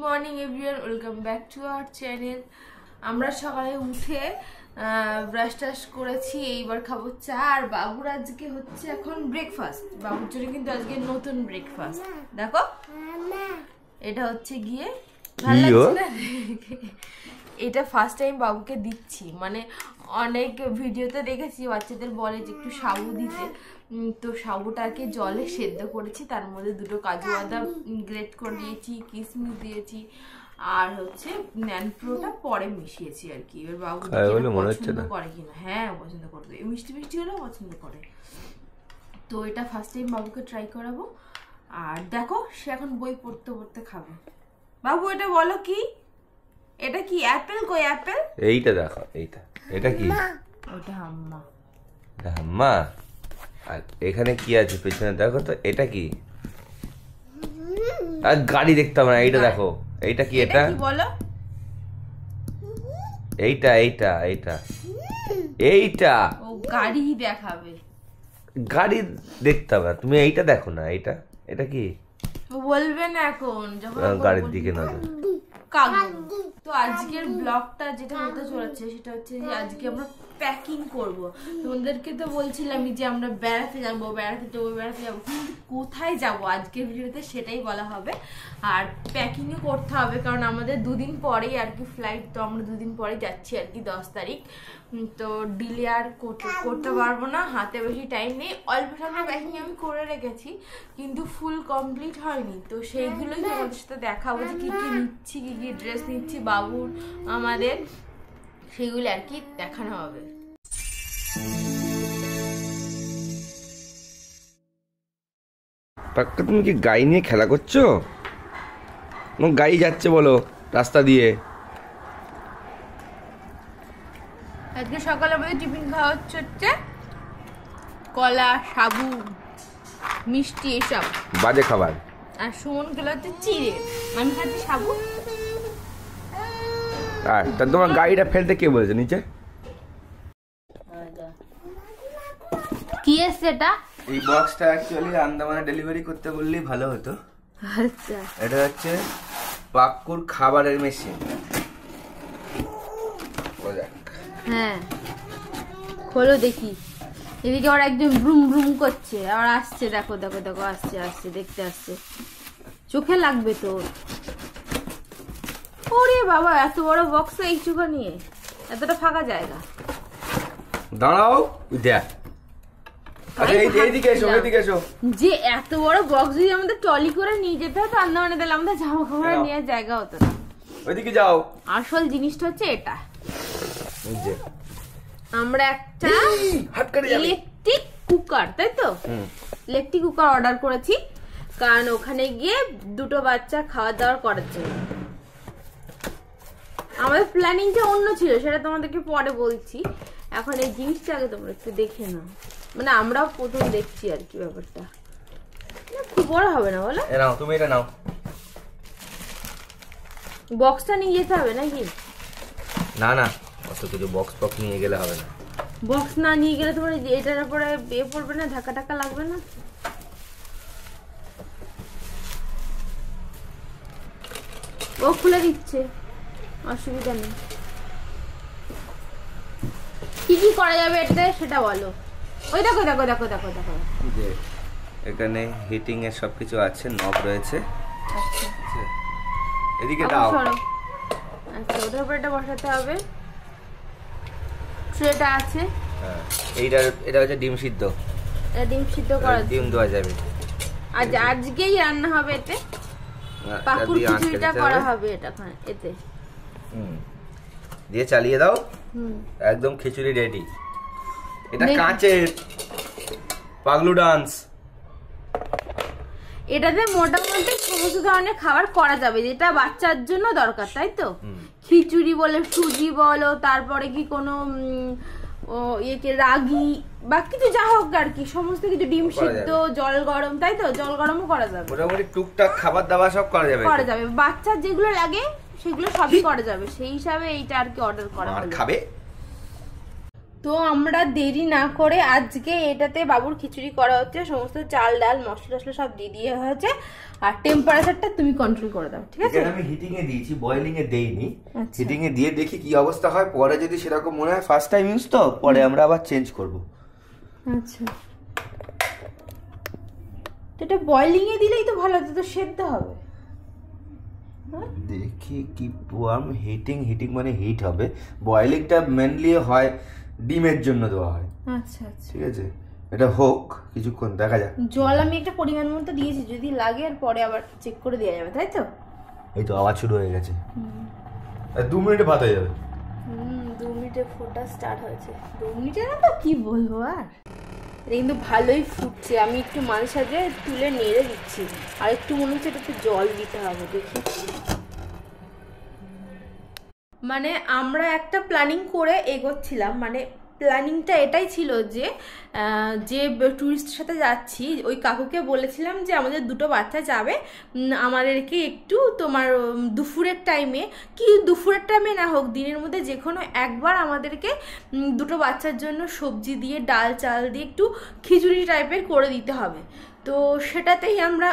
Morning everyone, welcome back to our channel. আমরা সকালে উঠে ব্রাশ টাশ করেছি, এইবার খাবো চা। আর বাবুর আজকে হচ্ছে এখন ব্রেকফাস্ট। বাবুর জন্য কিন্তু আজকে নতুন ব্রেকফাস্ট। দেখো এটা হচ্ছে গিয়ে ভালো লাগছে না? এটা ফার্স্ট টাইম বাবুকে দিচ্ছি, মানে অনেক ভিডিওতে দেখেছি বাচ্চাদের বলে যে একটু সাবু দিতে। তো সাবুটাকে জলে সেদ্ধ করেছি, তার মধ্যে দুটো কাজু বাদাম গ্রেট করে দিয়েছি, কিশমিশ দিয়েছি, আর হচ্ছে ন্যানপ্রোটা পরে মিশিয়েছি আর কি। এবার বাবু পছন্দ করে কিনা, হ্যাঁ পছন্দ করবে, মিষ্টি মিষ্টি হলেও পছন্দ করে। তো এটা ফার্স্ট টাইম বাবুকে ট্রাই করাবো। আর দেখো সে এখন বই পড়তে পড়তে খাবে। বাবু এটা বলো কি? এটা কি অ্যাপেল? কই অ্যাপেল? এইটা দেখো, এইটা এটা কি? ওটা হাম্মা। এটা হাম্মা। আর এখানে কি আছে পেছনে দেখো তো, এটা কি? আর গাড়ি দেখতে হবে না, এইটা দেখো, এইটা কি? এটা কি বলো? এইটা এইটা এইটা এইটা ও গাড়ি দেখাবে, গাড়ি দেখতে হবে। তুমি এইটা দেখো না, এইটা এটা কি? ও বলবে না এখন যখন গাড়ির দিকে নজর। তো আজকের ব্লগটা যেটা হতে চলেছে সেটা হচ্ছে যে আজকে আমরা প্যাকিং করব। তোমাদেরকে তো বলছিলামই যে আমরা বেড়াতে যাবো কিন্তু কোথায় যাব আজকের ভিডিওতে সেটাই বলা হবে। আর প্যাকিংও করতে হবে, কারণ আমাদের দুদিন পরেই আর কি ফ্লাইট। তো আমরা দুদিন পরে যাচ্ছি আর কি, 10 তারিখ। তো ডিলে আর করতে পারবো না, হাতে বেশি টাইম নেই। অল্প স্বল্প প্যাকিং আমি করে রেখেছি, কিন্তু ফুল কমপ্লিট হয়নি। তো সেইগুলোই তোমাদের সাথে দেখাবো যে কী কী নিচ্ছি, কী কী ড্রেস নিচ্ছি বাবুর আমাদের, সেগুলো আর কি দেখানো হবে। পাক্কা তুমি কি গাড়ি নিয়ে খেলা করছো? গাড়ি যাচ্ছে বলো রাস্তা দিয়ে। আজকে সকালে আমাদের টিফিন খাওয়া হচ্ছে কলা, সাবু, মিষ্টি, এসব বাজে খাবার। আর সুমন খেলো হচ্ছে চিড়ে, আমি খাচ্ছি সাবু। আর তা তোমার গাড়িটা ফেলতে কে বলেছে নিচে? কি এসছে এটা? এই বক্সটা অ্যাকচুয়ালি আন্দামানে ডেলিভারি করতে বললেই ভালো হতো। আচ্ছা, এটা হচ্ছে পাক্কুর খাবারের মেশিন। হ্যাঁ খোলো দেখি। এদিকে আবার একদম ব্রুম ব্রুম করছে, আবার আসছে, দেখো দেখো দেখো, আসছে আসছে, দেখতে আসছে, চোখে লাগবে তোর। ওরে বাবা, এত বড় বক্স এইটুকু নিয়ে, এতটা ফাঁকা জায়গা। দাঁড়াও দেখ, যে এত বড় বক্স যদি আমাদের ট্রলি করে নিয়ে যেতে হতো আন্দামানে, তাহলে আমাদের জামা কাপড় নেওয়ার জায়গা হতো না। ওইদিকে যাও। আসল জিনিসটা হচ্ছে এটা, আমরা একটা ইলেকট্রিক কুকার, তাই তো ইলেকট্রিক কুকার অর্ডার করেছি, কারণ ওখানে গিয়ে দুটো বাচ্চা খাওয়া দাওয়া করার জন্য। আমাদের প্ল্যানিংটা অন্য ছিল, সেটা তোমাদেরকে পরে বলছি। এখন এই জিনিসটা আগে তোমরা একটু দেখে নাও, মানে আমরাও প্রথম দেখছি আর কি ব্যাপারটা। খুব বড় হবে না বলো? নাও তুমি এটা নাও। বক্সটা নিয়ে যেতে হবে নাকি? না না, অত কিছু বক্স বক্স নিয়ে গেলে হবে না। বক্স না নিয়ে গেলে তোমার এটার উপরে এ পড়বে না, ধাক্কা টাকা লাগবে না? ও খুলে দিচ্ছে, অসুবিধা নেই। কি কি করা যাবে এটাতে সেটা বলো। ওই দেখো দেখো দেখো দেখো দেখো, এখানে হিটিং এর সবকিছু আছে, নব রয়েছে। আচ্ছা এদিকে দাও। আচ্ছা, ওটার উপরে এটা বসাতে হবে। ট্রেটা আছে। হ্যাঁ, এটা হচ্ছে ডিম সিদ্ধ। এটা ডিম সিদ্ধ করা, ডিম দেওয়া যাবে। আজকেই রান্না হবে এতে। পাকুর খিচুড়িটা করা হবে এতে। দিয়ে চালিয়ে দাও, একদম খিচুড়ি রেডি। এটা কাঁচের পাগলু ডান্স। এটাতে মোটামুটি সমস্ত ধরনের খাবার করা যাবে যেটা বাচ্চার জন্য দরকার, তাই তো? খিচুড়ি বলে, সুজি বলো, তারপরে কি কোনো রাগি বা কিছু যা হোক আর কি, সমস্ত কিছু, ডিম সিদ্ধ, জল গরম, তাই তো? জল গরমও করা যাবে, মোটামুটি টুকটাক খাবার দাবার সব করা যাবে। বাচ্চার যেগুলো লাগে সেগুলো সবই করা যাবে। সেই হিসাবে এইটা আর কি অর্ডার করা হলো। খাবে তো আমরা দেরি না করে আজকে এটাতে বাবুর খিচুড়ি করা হচ্ছে, সমস্ত চাল ডাল মশলা টশলা সব দিয়ে দিয়ে হয়েছে, আর টেম্পারেচারটা তুমি কন্ট্রোল করে দাও, ঠিক আছে? আমি হিটিং এ দিয়েছি, বয়েলিং এ দেইনি। হিটিং এ দিয়ে দেখি কি অবস্থা হয়, পরে যদি সেরকম মনে হয়, ফার্স্ট টাইম ইউজ তো, পরে আমরা আবার চেঞ্জ করব। আচ্ছা, তো এটা বয়েলিং এ দিলেই তো ভালো হতো, তো সেদ্ধ হবে। দেখি কি ওয়ার্ম হিটিং মানে হিট হবে। বয়েলিংটা মেনলি হয় ডিমের জন্য দেওয়া হয়। আচ্ছা আচ্ছা, ঠিক আছে, এটা হোক কিছুক্ষণ, দেখা যাক। জল আমি একটা পরিমাণ মতো দিয়েছি, যদি লাগে আর পরে আবার চেক করে দেওয়া যাবে, তাই তো? এই তো আওয়াজ শুরু হয়ে গেছে, 2 মিনিটে ভাত হয়ে যাবে। 2 মিনিটে ফোটা স্টার্ট হয়েছে। 2 মিনিটে না তো কি বলবো আর। এটা কিন্তু ভালোই ফুটছে, আমি একটু মাঝে সাঝে তুলে নেড়ে দিচ্ছি, আর একটু মনে হচ্ছে একটু জল দিতে হবে, দেখি। মানে আমরা একটা প্ল্যানিং করে এগোচ্ছিলাম, মানে প্ল্যানিংটা এটাই ছিল যে যে ট্যুরিস্টের সাথে যাচ্ছি ওই কাকুকে বলেছিলাম যে আমাদের 2টো বাচ্চা যাবে, আমাদেরকে একটু তোমার দুপুরের টাইমে, কি দুপুরের টাইমে না হোক দিনের মধ্যে যে কোনো একবার আমাদেরকে 2টো বাচ্চার জন্য সবজি দিয়ে ডাল চাল দিয়ে একটু খিচুড়ি টাইপের করে দিতে হবে। তো সেটাতেই আমরা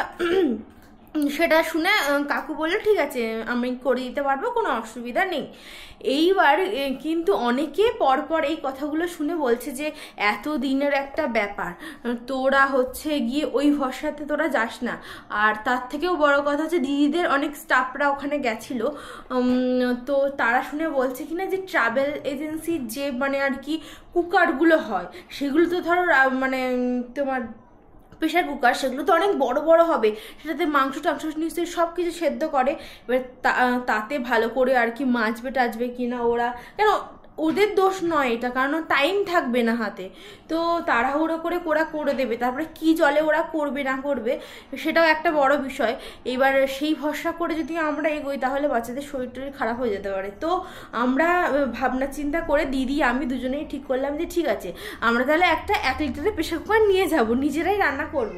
সেটা শুনে কাকু বললো ঠিক আছে আমি করে দিতে পারবো, কোনো অসুবিধা নেই। এইবার কিন্তু অনেকে পরপর এই কথাগুলো শুনে বলছে যে এত দিনের একটা ব্যাপার, তোরা হচ্ছে গিয়ে ওই ভরসাতে তোরা যাস না। আর তার থেকেও বড় কথা হচ্ছে দিদিদের অনেক স্টাফরা ওখানে গেছিলো, তো তারা শুনে বলছে কিনা যে ট্রাভেল এজেন্সির যে মানে আর কি কুকারগুলো হয় সেগুলো তো ধরো মানে তোমার প্রেশার কুকার, সেগুলো তো অনেক বড় বড় হবে, সেটাতে মাংস টাংস নিশ্চয়ই সব কিছু সেদ্ধ করে। এবার তাতে ভালো করে আর কি মাজবে টাজবে কিনা ওরা, কেন ওদের দোষ নয় এটা, কারণ টাইম থাকবে না হাতে, তো তাড়াহুড়ো করে ওরা করে দেবে, তারপরে কি জলে ওরা করবে না করবে সেটাও একটা বড় বিষয়। এবার সেই ভরসা করে যদি আমরা এগোই তাহলে বাচ্চাদের শরীর টরীর খারাপ হয়ে যেতে পারে। তো আমরা ভাবনা চিন্তা করে দিদি আমি দুজনেই ঠিক করলাম যে ঠিক আছে আমরা তাহলে একটা 1 লিটারের প্রেশার কুকার নিয়ে যাব, নিজেরাই রান্না করব।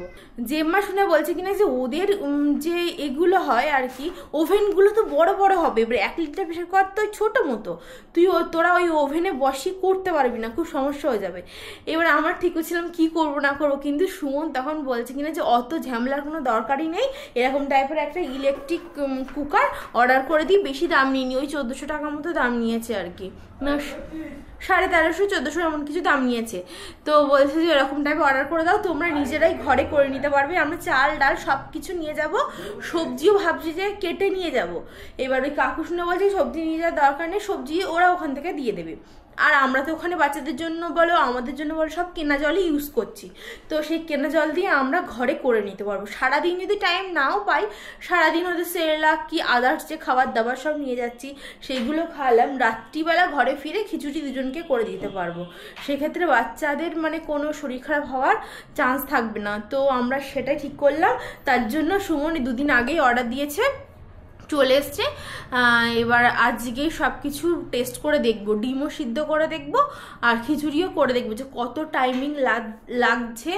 জেম্মা শুনে বলছে কিনা যে ওদের যে এগুলো হয় আর কি ওভেনগুলো তো বড় বড় হবে, এবার 1 লিটার প্রেশার কুকার তো ছোটো মতো, তোরা ওই ওভেনে বসি করতে পারবি না, খুব সমস্যা হয়ে যাবে। এবার আমার ঠিক হচ্ছিলাম কি করবো না করবো, কিন্তু সুমন তখন বলছে কিনা যে অত ঝামেলার কোনো দরকারই নেই, এরকম টাইপের একটা ইলেকট্রিক কুকার অর্ডার করে দিই, বেশি দাম নিইনি, ওই 1400 টাকার মতো দাম নিয়েছে আর কি, না 1350 1400 এমন কিছু দাম নিয়েছে। তো বলছে যে এরকম টাইপের অর্ডার করে দাও, তোমরা নিজেরাই ঘরে করে নিতে পারবে, আমরা চাল ডাল সব কিছু নিয়ে যাব, সবজিও ভাবছি যে কেটে নিয়ে যাব। এবার ওই কাকু শুনে বলছে সবজি নিয়ে যাওয়ার দরকার নেই, সবজি ওরা ওখান থেকে দিয়ে দেবে, আর আমরা তো ওখানে বাচ্চাদের জন্য বলো আমাদের জন্য বলো সব কেনা জলই ইউজ করছি, তো সেই কেনা জল দিয়ে আমরা ঘরে করে নিতে পারবো। সারাদিন যদি টাইম নাও পাই, সারাদিন হয়তো সেরেলাক কি আদার্স যে খাবার দাবার সব নিয়ে যাচ্ছি সেইগুলো খাওয়ালাম, রাত্রিবেলা ঘরে ফিরে খিচুড়ি দুজনকে করে দিতে পারবো, সেক্ষেত্রে বাচ্চাদের মানে কোনো শরীর খারাপ হওয়ার চান্স থাকবে না। তো আমরা সেটাই ঠিক করলাম, তার জন্য সুমন 2 দিন আগেই অর্ডার দিয়েছে, চলে এসছে। এবার আজকেই সব কিছু টেস্ট করে দেখবো, ডিমও সিদ্ধ করে দেখবো আর খিচুড়িও করে দেখবো যে কত টাইমিং লাগছে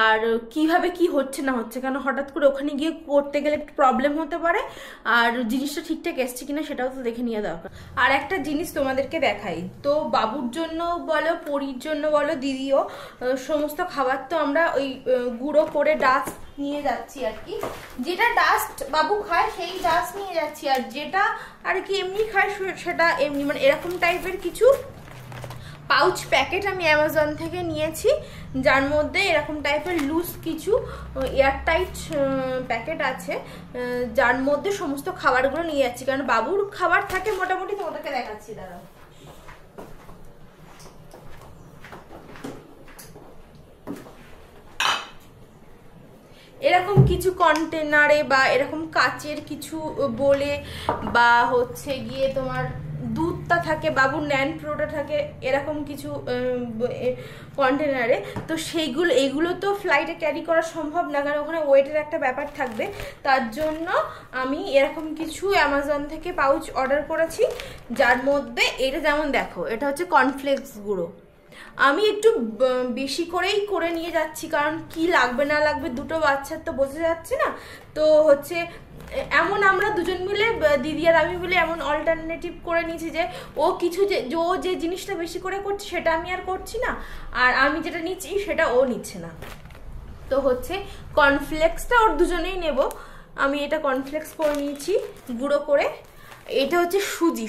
আর কিভাবে কি হচ্ছে না হচ্ছে, কারণ হঠাৎ করে ওখানে গিয়ে করতে গেলে একটু প্রবলেম হতে পারে, আর জিনিসটা ঠিকঠাক এসছে কিনা সেটাও তো দেখে নিয়ে দরকার। আর একটা জিনিস তোমাদেরকে দেখাই, তো বাবুর জন্য বলো পরির জন্য বলো দিদিও সমস্ত খাবার তো আমরা ওই গুঁড়ো করে ডাস্ট নিয়ে যাচ্ছি আর কি, যেটা ডাস্ট বাবু খায় সেই ডাস্ট নিয়ে যাচ্ছি, আর যেটা আর কি এমনি খায় সেটা এমনি, মানে এরকম টাইপের কিছু পাউচ প্যাকেট আমি অ্যামাজন থেকে নিয়েছি, যার মধ্যে এরকম টাইপের লুজ কিছু এয়ারটাইট প্যাকেট আছে, যার মধ্যে সমস্ত খাবারগুলো নিয়ে যাচ্ছি, কারণ বাবুর খাবার থাকে মোটামুটি, তোমাদেরকে দেখাচ্ছি দাঁড়াও। এরকম কিছু কন্টেনারে বা এরকম কাচের কিছু বলে বা হচ্ছে গিয়ে তোমার দুধটা থাকে, বাবুর ন্যান প্রোটা থাকে এরকম কিছু কন্টেনারে, তো সেইগুলো এগুলো তো ফ্লাইটে ক্যারি করা সম্ভব না, কারণ ওখানে ওয়েটের একটা ব্যাপার থাকবে, তার জন্য আমি এরকম কিছু অ্যামাজন থেকে পাউচ অর্ডার করেছি, যার মধ্যে এটা যেমন দেখো এটা হচ্ছে কর্নফ্লেক্স গুঁড়ো, আমি একটু বেশি করেই করে নিয়ে যাচ্ছি, কারণ কি লাগবে না লাগবে 2টো বাচ্চার তো বোঝা যাচ্ছে না, তো হচ্ছে এমন আমরা দুজন মিলে দিদি আর আমি মিলে এমন অল্টারনেটিভ করে নিয়েছি যে ও কিছু ও যে জিনিসটা বেশি করে করছে সেটা আমি আর করছি না, আর আমি যেটা নিচ্ছি সেটা ও নিচ্ছে না। তো হচ্ছে কর্নফ্লেক্সটা ওর দুজনেই নেব। আমি এটা কর্নফ্লেক্স করে নিয়েছি গুঁড়ো করে। এটা হচ্ছে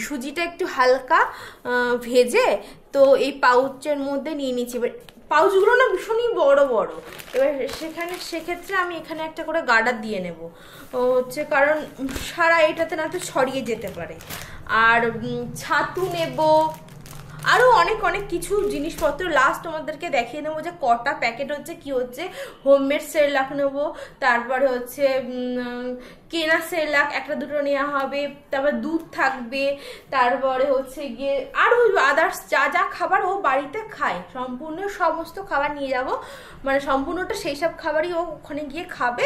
সুজিটা একটু হালকা ভেজে তো এই পাউচের মধ্যে নিয়ে নিচ্ছি। এবার পাউচগুলো না ভীষণই বড় বড়, এবার সেক্ষেত্রে আমি এখানে একটা করে গার্ডার দিয়ে নেব হচ্ছে, কারণ সারা এটাতে না তো ছড়িয়ে যেতে পারে। আর ছাতু নেব, আরও অনেক অনেক কিছু জিনিসপত্র লাস্ট তোমাদেরকে দেখিয়ে নেবো যে কটা প্যাকেট হচ্ছে কি হচ্ছে। হোমমেড সেরেলাক নেবো, তারপরে হচ্ছে কেনা সেরেলাক একটা দুটো নেওয়া হবে, তারপর দুধ থাকবে, তারপরে হচ্ছে গিয়ে আরও আদার্স যা যা খাবার ও বাড়িতে খায় সম্পূর্ণ সমস্ত খাবার নিয়ে যাব, মানে সম্পূর্ণটা সেই সব খাবারই ও ওখানে গিয়ে খাবে।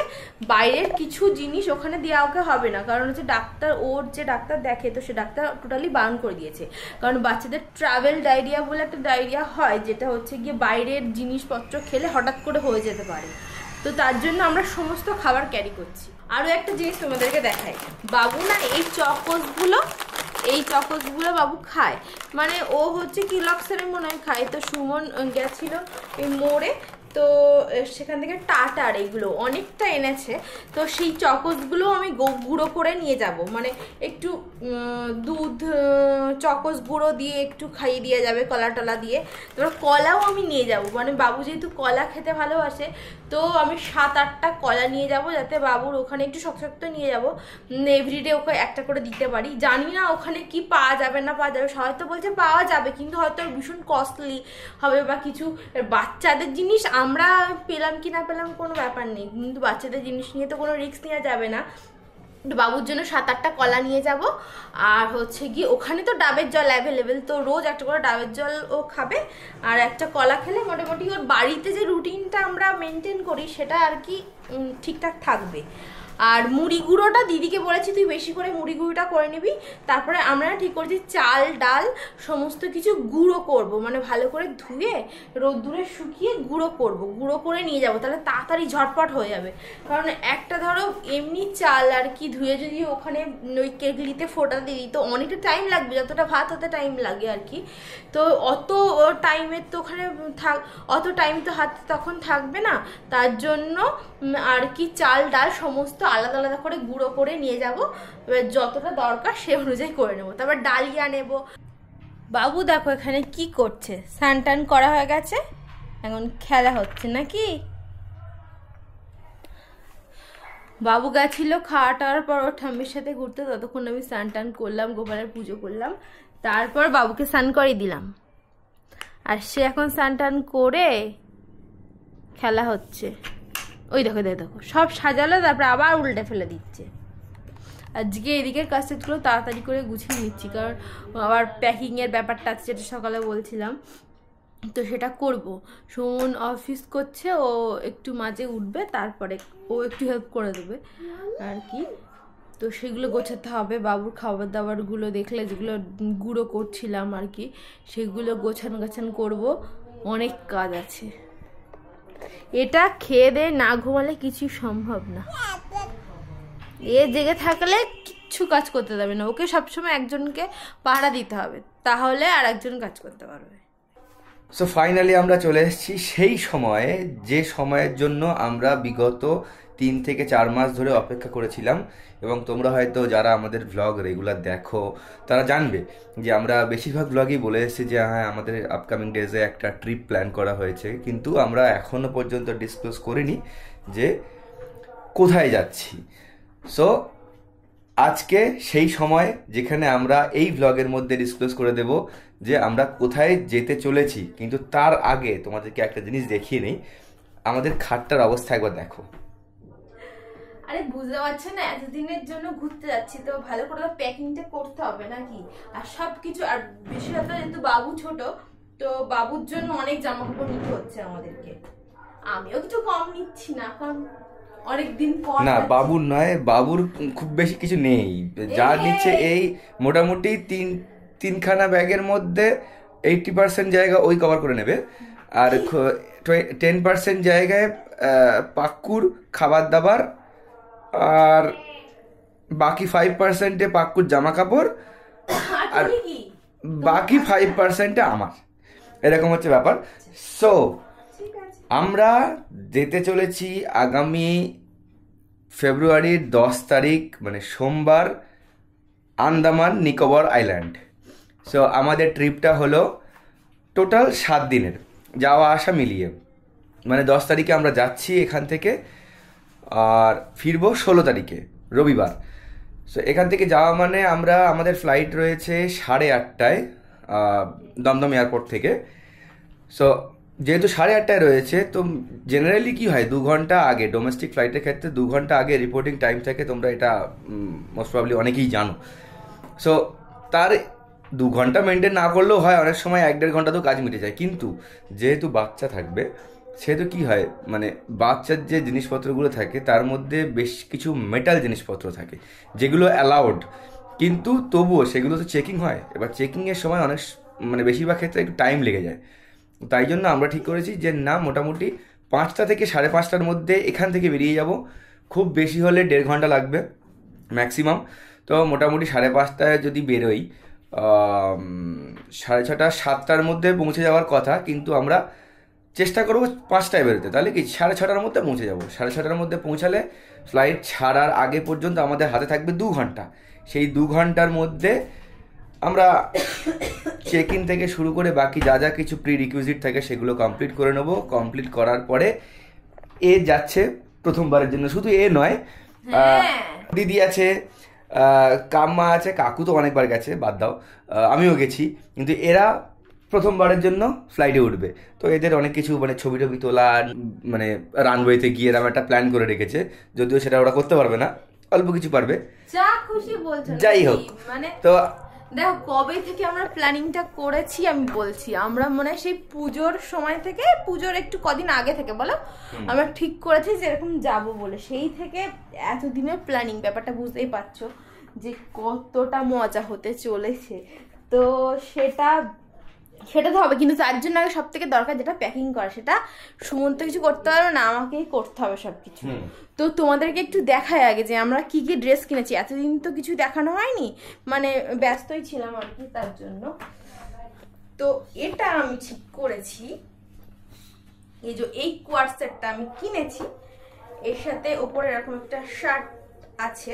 বাইরের কিছু জিনিস ওখানে দেওয়া ওকে হবে না, কারণ হচ্ছে ডাক্তার, ওর যে ডাক্তার দেখে তো সে ডাক্তার টোটালি বারণ করে দিয়েছে, কারণ বাচ্চাদের ট্রাভেল ডায়রিয়া বলে একটা ডায়রিয়া হয়, যেটা হচ্ছে গিয়ে বাইরের জিনিসপত্র খেলে হঠাৎ করে হয়ে যেতে পারে। তো তার জন্য আমরা সমস্ত খাবার ক্যারি করছি। আরও একটা জিনিস তোমাদেরকে দেখাই, বাবু না এই চকোসগুলো বাবু খায়, মানে ও হচ্ছে কি লক্সের মনে হয় খায়। তো সুমন গেছিল এই মোড়ে, তো সেখান থেকে টাটার এইগুলো অনেকটা এনেছে, তো সেই চকোসগুলো আমি গুঁড়ো করে নিয়ে যাব, মানে একটু দুধ চকোস গুঁড়ো দিয়ে একটু খাইয়ে দিয়ে যাবে, কলা টলা দিয়ে। তারপর কলাও আমি নিয়ে যাব, মানে বাবু যেহেতু কলা খেতে ভালোবাসে, তো আমি 7-8টা কলা নিয়ে যাব, যাতে বাবুর ওখানে একটু শক্ত নিয়ে যাব, এভরিডে ওকে একটা করে দিতে পারি। জানি না ওখানে কি পাওয়া যাবে না পাওয়া যাবে, সবাই তো বলছে পাওয়া যাবে, কিন্তু হয়তো ভীষণ কস্টলি হবে বা কিছু। বাচ্চাদের জিনিস আমরা পেলাম কি না পেলাম কোনো ব্যাপার নেই, কিন্তু বাচ্চাদের জিনিস নিয়ে তো কোনো রিস্ক নেওয়া যাবে না। বাবুর জন্য 7-8টা কলা নিয়ে যাব। আর হচ্ছে গিয়ে ওখানে তো ডাবের জল অ্যাভেলেবেল, তো রোজ একটা করে ডাবের জল ও খাবে, আর একটা কলা খেলে মোটামুটি ওর বাড়িতে যে রুটিনটা আমরা মেনটেন করি সেটা আর কি ঠিকঠাক থাকবে। আর মুড়ি গুঁড়োটা দিদিকে বলেছি তুই বেশি করে মুড়ি গুঁড়োটা করে নিবি। তারপরে আমরা ঠিক করছি চাল ডাল সমস্ত কিছু গুঁড়ো করব, মানে ভালো করে ধুয়ে রোদ্দুরে শুকিয়ে গুঁড়ো করে নিয়ে যাব, তাহলে তাড়াতাড়ি ঝটপট হয়ে যাবে। কারণ একটা ধরো এমনি চাল আর কি ধুয়ে যদি ওখানে ওই কেটলিতে ফোটা দিই তো অনেকটা টাইম লাগবে, যতটা ভাত হতে টাইম লাগে আর কি। তো অত টাইমের তো ওখানে অত টাইম তো হাতে তখন থাকবে না, তার জন্য আর কি চাল ডাল সমস্ত আলাদা আলাদা করে গুঁড়ো করে নিয়ে যাব, এবার যতটা দরকার সে অনুযায়ী করে নেব। তারপর ডালিয়া নেব। বাবু দেখো এখানে কি করছে, স্নান টান করা হয়ে গেছে, এখন খেলা হচ্ছে নাকি। বাবু গেছিল খাওয়া টাওয়ার পর ওর ঠাম্মির সাথে ঘুরতে, ততক্ষণ আমি স্নান টান করলাম, গোপালের পুজো করলাম, তারপর বাবুকে স্নান করে দিলাম। আর সে এখন স্নান টান করে খেলা হচ্ছে। ওই দেখো দেখো সব সাজালো, তারপরে আবার উল্টে ফেলে দিচ্ছে। আজকে এদিকের কাজগুলো তাড়াতাড়ি করে গুছিয়ে নিচ্ছি, কারণ আবার প্যাকিংয়ের ব্যাপারটা আছে যেটা সকালে বলছিলাম, তো সেটা করব। সুমন অফিস করছে, ও একটু মাঝে উঠবে, তারপরে ও একটু হেল্প করে দেবে আর কি। তো সেগুলো গোছাতে হবে। বাবুর খাবার দাবারগুলো দেখলে যেগুলো গুঁড়ো করছিলাম আর কি, সেগুলো গোছান করব। অনেক কাজ আছে, এটা খেয়ে দিয়ে না ঘুমালে কিছুই সম্ভব না। এ জেগে থাকলে কিচ্ছু কাজ করতে দেবে না, ওকে সবসময় একজনকে পাহারা দিতে হবে, তাহলে আর একজন কাজ করতে পারবে। সো ফাইনালি আমরা চলে এসেছি সেই সময়ে, যে সময়ের জন্য আমরা বিগত 3 থেকে 4 মাস ধরে অপেক্ষা করেছিলাম। এবং তোমরা হয়তো যারা আমাদের ভ্লগ রেগুলার দেখো তারা জানবে যে আমরা বেশিরভাগ ভ্লগই বলে এসেছি যে হ্যাঁ আমাদের আপকামিং ডেজে একটা ট্রিপ প্ল্যান করা হয়েছে, কিন্তু আমরা এখনও পর্যন্ত ডিসক্লোজ করিনি যে কোথায় যাচ্ছি। সো আজকে সেই সময় যেখানে আমরা এই ভ্লগের মধ্যে ডিসক্লোজ করে দেব যে আমরা কোথায় যেতে চলেছি। কিন্তু তার আগে তোমাদেরকে একটা জিনিস দেখিয়ে নেই, আমাদের খাটটার অবস্থা একবার দেখো। আরে বুঝতে পারছো না, এতদিনের জন্য ঘুরতে যাচ্ছি তো ভালো করে প্যাকিংটা করতে হবে নাকি, আর সবকিছু। আর বিশেষত যেহেতু বাবু ছোট, তো বাবুর জন্য অনেক জামা কাপড় নিতে হচ্ছে আমাদেরকে। আমিও কিছু কম নিচ্ছি না, কারণ অনেকদিন পর না বাবুর নয়, বাবুর খুব বেশি কিছু নেই, যা নিচ্ছে এই মোটামুটি তিনখানা ব্যাগের মধ্যে 80% জায়গা ওই কভার করে নেবে, আর 10% জায়গায় পাক্কুর খাবার দাবার আর বাকি 5%-এ পাক্কুর জামা কাপড়, আর বাকি 5%-এ আমার, এরকম হচ্ছে ব্যাপার। সো আমরা যেতে চলেছি আগামী ফেব্রুয়ারির 10 তারিখ, মানে সোমবার, আন্দামান নিকোবর আইল্যান্ড। সো আমাদের ট্রিপটা হলো টোটাল 7 দিনের, যাওয়া আসা মিলিয়ে। মানে 10 তারিখে আমরা যাচ্ছি এখান থেকে, আর ফিরবো 16 তারিখে রবিবার। সো এখান থেকে যাওয়া মানে আমাদের ফ্লাইট রয়েছে 8:30টায় দমদম এয়ারপোর্ট থেকে। সো যেহেতু 8:30টায় রয়েছে, তো জেনারেলি কি হয় 2 ঘন্টা আগে, ডোমেস্টিক ফ্লাইটের ক্ষেত্রে 2 ঘন্টা আগে রিপোর্টিং টাইম থাকে, তোমরা এটা মোস্ট প্রবলি অনেকেই জানো। সো তার 2 ঘন্টা মেনটেন না করলেও হয়, অনেক সময় 1-1.5 ঘন্টাতেও কাজ মিটে যায়। কিন্তু যেহেতু বাচ্চা থাকবে, সেহেতু কি হয়, মানে বাচ্চার যে জিনিসপত্রগুলো থাকে তার মধ্যে বেশ কিছু মেটাল জিনিসপত্র থাকে যেগুলো অ্যালাউড, কিন্তু তবুও সেগুলো তো চেকিং হয়। এবার চেকিংয়ের সময় অনেক মানে বেশিরভাগ ক্ষেত্রে একটু টাইম লেগে যায়। তাই জন্য আমরা ঠিক করেছি যে না, মোটামুটি 5টা থেকে 5:30টার মধ্যে এখান থেকে বেরিয়ে যাব। খুব বেশি হলে 1.5 ঘন্টা লাগবে ম্যাক্সিমাম। তো মোটামুটি 5:30টায় যদি বেরোই, 6:30 7টার মধ্যে পৌঁছে যাওয়ার কথা, কিন্তু আমরা চেষ্টা করবো 5টায় বেরোতে। তাহলে কি 6:30টার মধ্যে পৌঁছে যাবো। 6:30টার মধ্যে পৌঁছালে ফ্লাইট ছাড়ার আগে পর্যন্ত আমাদের হাতে থাকবে 2 ঘন্টা। সেই 2 ঘন্টার মধ্যে আমরা চেক ইন থেকে শুরু করে বাকি যা যা কিছু প্রি রিকুইজিট থাকে সেগুলো কমপ্লিট করে নেবো। কমপ্লিট করার পরে এ যাচ্ছে প্রথমবারের জন্য, শুধু এ নয়, দিদি আছে, কাম্মা আছে, কাকু তো অনেকবার গেছে, বাদ দাও, আমিও গেছি, কিন্তু এরা প্রথমবারের জন্য ফ্লাইটে উঠবে। তো এদের অনেক কিছু মানে ছবি টবি তোলা, মানে রানওয়েতে গিয়ে এরকম একটা প্ল্যান করে রেখেছে, যদিও সেটা ওরা করতে পারবে না, অল্প কিছু পারবে, যা খুশি বলছো। যাই হোক, মানে তো দেখো কবে থেকে আমরা প্ল্যানিংটা করেছি আমি বলছি। আমরা মনে হয় সেই পুজোর সময় থেকে, পুজোর একটু কদিন আগে থেকে বলো, আমরা ঠিক করেছি যে এরকম যাবো বলে। সেই থেকে এতদিনের প্ল্যানিং, ব্যাপারটা বুঝতেই পারছো যে কতটা মজা হতে চলেছে। তো সেটা তো হবে, কিন্তু তার জন্য আগে সব থেকে দরকার যেটা প্যাকিং করা, সেটা সুমন্ত কিছু করতে পারবে না, আমাকেই করতে হবে সবকিছু। তো তোমাদেরকে একটু দেখাই আগে যে আমরা কি কি ড্রেস কিনেছি। এতদিন তো কিছু দেখানো হয়নি, মানে ব্যস্তই ছিলাম আর কি, তার জন্য। তো এটা আমি ঠিক করেছি, এই যে এই কোয়ার্ট সেটটা আমি কিনেছি, এর সাথে ওপরে এরকম একটা শার্ট আছে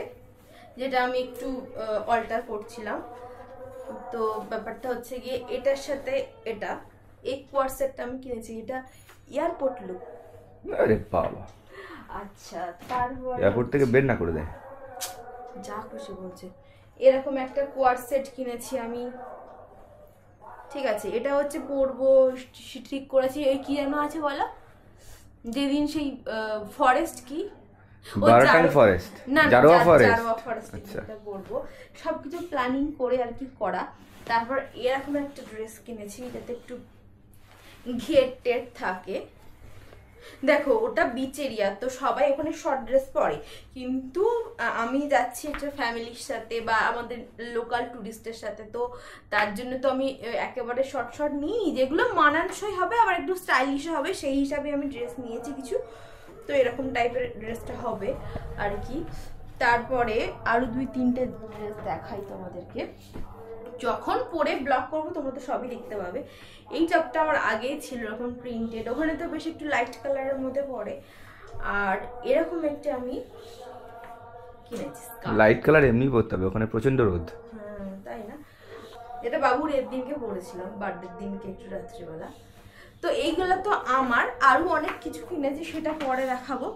যেটা আমি একটু অল্টার করছিলাম। তো ব্যাপারটা হচ্ছে গিয়ে এটার সাথে এটা, এই কোয়ার্ট সেটটা আমি কিনেছি, এটা এয়ারপোর্ট লুক। আরে বাবা, আচ্ছা, তারপর এয়ারপোর্ট থেকে বের না করে দেয়, যা খুশি বলছে। এরকম একটা কোয়ার্ট সেট কিনেছি আমি, ঠিক আছে। এটা হচ্ছে পরবো, ঠিক করেছি। এই কি যেন আছে বলো, যেদিন সেই ফরেস্ট কি বারাটাল ফরেস্ট, জারোয়া ফরেস্ট, আচ্ছা, এটা পরবো। সবকিছু প্ল্যানিং করে আর কি করা। তারপর এরকম একটা ড্রেস কিনেছি যাতে একটু ঘের টের থাকে। দেখো ওটা বিচ এরিয়া, তো সবাই ওখানে শর্ট ড্রেস পরে, কিন্তু আমি যাচ্ছি একটা ফ্যামিলির সাথে বা আমাদের লোকাল টুরিস্টের সাথে, তো তার জন্য তো আমি একেবারে শর্ট নিই, যেগুলো মানানসই হবে আবার একটু স্টাইলিশ হবে, সেই হিসাবে আমি ড্রেস নিয়েছি কিছু। তো এরকম টাইপের ড্রেসটা হবে আর কি। তারপরে আরো 2-3টে ড্রেস দেখাই তোমাদেরকে, যখন পরে ব্লগ করবো তোমরা তো সবই দেখতে পাবে। এই টপটা আমার আগেই ছিল এরকম প্রিন্টেড, ওখানে তো বেশ একটু লাইট কালারের মধ্যে পড়ে। আর এরকম একটা আমি কিনেছি, লাইট কালার এমনি পরতে হবে, ওখানে প্রচন্ড রোদ। হ্যাঁ তাই না, এটা বাবুর এর দিনকে পরেছিলাম, বার্থডের দিনকে একটু রাত্রিবেলা। তো এইগুলো তো আমার, আরো অনেক কিছু কিনেছি, সেটা পরে দেখাবো,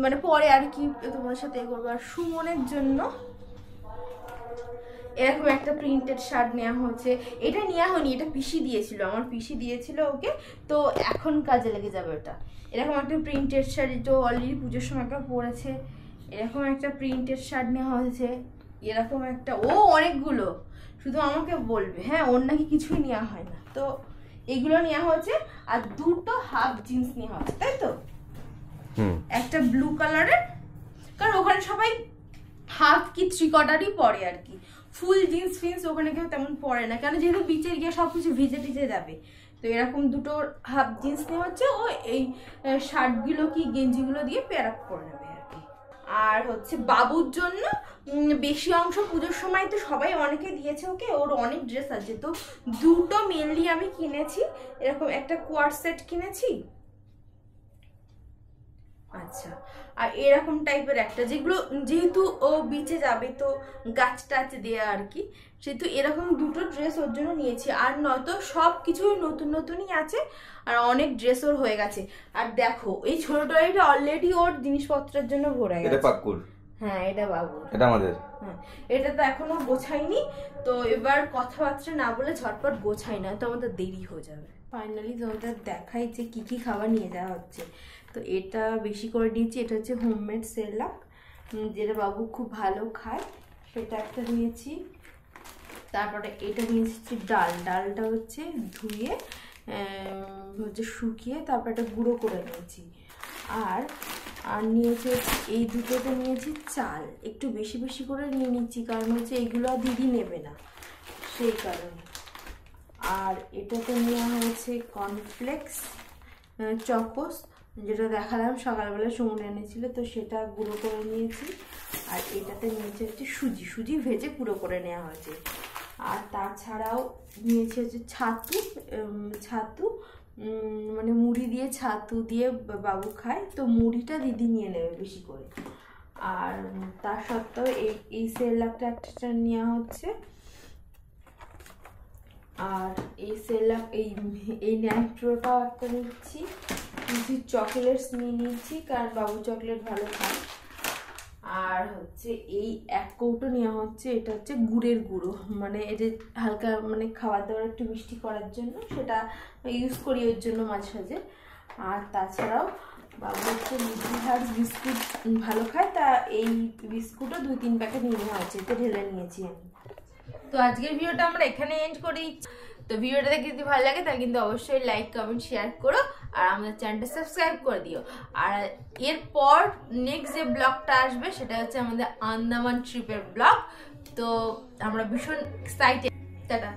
মানে পরে আর কি তোমাদের সাথে করবো। আর সুমনের জন্য এরকম একটা প্রিন্টেড শার্ট নেওয়া হয়েছে। এটা নেওয়া হয়নি, এটা পিসি দিয়েছিল, আমার পিসি দিয়েছিল ওকে, তো এখন কাজে লেগে যাবে ওটা। এরকম একটা প্রিন্টেড শার্ট, তো অলরেডি পুজোর সময় একটা পরেছে। এরকম একটা প্রিন্টেড শার্ট নেওয়া হয়েছে, এরকম একটা, ও অনেকগুলো, শুধু আমাকে বলবে, হ্যাঁ ওর নাকি কিছুই নেওয়া হয় না। তো এগুলো নেওয়া হয়েছে, আর 2টো হাফ জিন্স নেওয়া হয়েছে, তাই তো। একটা ব্লু কালারের, কারণ ওখানে সবাই হাফ কি 3/4ই পরে আর কি, ফুল জিন্স ফিন্স ওখানে কেউ তেমন পরে না, কেন যেহেতু বিচের গিয়ে সবকিছু ভিজে টিজে যাবে। তো এরকম 2টো হাফ জিন্স নেওয়া হচ্ছে, ও এই শার্টগুলো কি গেঞ্জিগুলো দিয়ে পেয়ার আপ করে নেবে আর কি। আর হচ্ছে বাবুর জন্য বেশি অংশ পুজোর সময় তো সবাই অনেকে দিয়েছে ওকে, ওর অনেক ড্রেস আছে, তো দুটো মেনলি আমি কিনেছি, এরকম একটা কোয়ার সেট কিনেছি, আচ্ছা, আর এরকম টাইপের একটা, যেগুলো যেহেতু ও বিচে যাবে তো গাছ টাছ দেয়া আর কি, সেহেতু এরকম দুটো ড্রেস ওর জন্য নিয়েছি। আর নয়তো সব কিছুই নতুন নতুনই আছে, আর অনেক ড্রেস ওর হয়ে গেছে। আর দেখো এই ছোট টয়লেটটা অলরেডি ওর জিনিসপত্রের জন্য ভরে গেছে। এটা পাক্কুর, হ্যাঁ এটা বাবু, এটা আমাদের। হ্যাঁ এটা তো এখনো গোছাইনি, তো এবার কথাবার্তা না বলে ঝটপট গোছাই না, তো আমাদের দেরি হয়ে যাবে। ফাইনালি তোমাদের দেখাই যে কি কি খাবার নিয়ে যাওয়া হচ্ছে। তো এটা বেশি করে নিয়েছি, এটা হচ্ছে হোমমেড সেরেলাক, যেটা বাবু খুব ভালো খায়, সেটা একটা নিয়েছি। তারপরে এটা নিয়েছি ডালটা হচ্ছে ধুয়ে হচ্ছে শুকিয়ে তারপর এটা গুঁড়ো করে নিয়েছি। আর নিয়েছি এই দুটোতে নিয়েছি চাল, একটু বেশি বেশি করে নিয়ে নিচ্ছি, কারণ হচ্ছে এইগুলো দিদি নেবে না সেই কারণে। আর এটাতে নেওয়া হয়েছে কর্নফ্লেক্স, চকোস, যেটা দেখালাম সকালবেলা সুমন এনেছিল, তো সেটা গুঁড়ো করে নিয়েছি। আর এটাতে নিয়েছে হচ্ছে সুজি ভেজে গুঁড়ো করে নেওয়া হয়েছে। আর তাছাড়াও নিয়েছি হচ্ছে ছাতু, মানে মুড়ি দিয়ে ছাতু দিয়ে বাবু খায়, তো মুড়িটা দিদি নিয়ে নেবে বেশি করে। আর তার সত্ত্বেও এই সেরেলাকটা একটা নেওয়া হচ্ছে। আর এই সেরেলাক এই ন্যান্ট্রোটাও একটা নিচ্ছি, কিছু চকলেটস নিয়ে নিচ্ছি, কারণ বাবু চকলেট ভালো খায়। আর হচ্ছে এই এক কৌটো নেওয়া হচ্ছে, এটা হচ্ছে গুড়ের গুঁড়ো, মানে এটা হালকা মানে খাবার দাবার একটু মিষ্টি করার জন্য, সেটা ইউজ করি ওর জন্য মাঝে মাঝে। আর তাছাড়াও বাবু হচ্ছে লিটল হার্টস বিস্কুট ভালো খায়, তা এই বিস্কুটও 2-3 প্যাকেট নিয়ে নেওয়া হচ্ছে, এটা ঢেলে নিয়েছি আমি। তো আজকের ভিডিওটা আমরা এখানে এন্ড করি। তো ভিডিওটা দেখে যদি ভালো লাগে তাহলে কিন্তু অবশ্যই লাইক কমেন্ট শেয়ার করো, আর আমাদের চ্যানেলটা সাবস্ক্রাইব করে দিও। আর এরপর নেক্সট যে ব্লগটা আসবে সেটা হচ্ছে আমাদের আন্দামান ট্রিপের ব্লগ, তো আমরা ভীষণ এক্সাইটেড। টাটা।